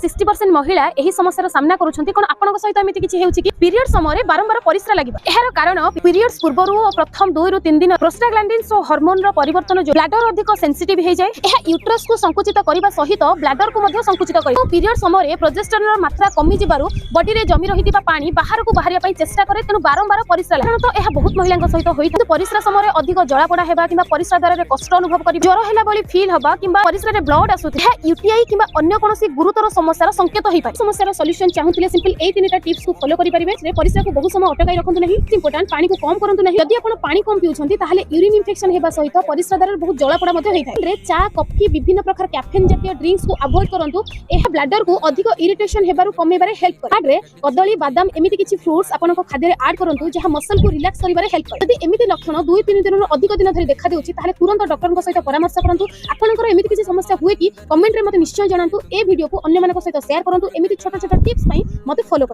60% महिला यही समस्या सामना करुछंती। कोन आपनक सहित एमिति किछि हेउछि कि पीरियड समय बारंबार परिस्रा लागिबा। एहार कारण पीरियड्स पूर्वरु प्रथम 2 रु 3 दिन प्रोस्टाग्लैंडिन्स और हार्मोन रो परिवर्तन जो ब्लैडर अधिक सेंसिटिव हे जाय। एहा यूट्रस को संकुचित करिबा सहित ब्लैडर को मध्ये संकुचित करिबा। पीरियड समय प्रोजेस्टेरोन रो मात्रा कमी जिबारु बॉडी रे जमी रहितिबा पानी बाहर को बाहरिया पई चेष्टा करे, तेनु बारंबार परिस्रा लागे। तो एहा बहुत महिलांक सहित होई था। परिस्रा समय अधिक जळापड़ा हेबा किबा परिस्रा द्वारा रे कष्ट अनुभव करि ज्वर हैला बळी फील हबा किबा परिस्रा रे ब्लड आसुथि, एहा यूटीआई किबा अन्य कोनोसी गुरुतर समस्यार संकेत होई पारे। समस्यार सॉल्यूशन चाहुतिले सिंपल ए तीनटा टिप्स को फॉलो करि परिबे। से परिस्रा को बहुत समय अटकाई रखंतु नहीं। इंपोर्टेंट पानी को कम करंतु नहीं। यदि आपण पानी कम पिउछंती ताहाले यूरिन इन्फेक्शन हेबा सहित परिस्रा द्वारा बहुत जळापड़ा मध्ये होई थाए। रे चा कॉफी विभिन्न प्रकार कैफीन जातीय ड्रिंक्स को अवॉइड करंतु। एहा ब्लैडर को अधिक इरिटेशन हेबारु कमेबारे हेल्प करे। कार्ड रे कदली बादाम एमिति किछि फ्रूट्स आपनको खाद्य रे ऐड करंतु जहा मसल को रिलैक्स करिबारे हेल्प करे। यदि एमिति लक्षण 2-3 दिन अधिक दिन धरि देखा देउछि ताहाले तुरंत डॉक्टर सहित परामर्श करंतु। आपनकर एमिति किछि समस्या हुए कि कमेंट रे मते निश्चय जणांतु। ए वीडियो को अन्य मानक सहित शेयर करंतु। एमिति छोट छोट टिप्स पई मते फॉलो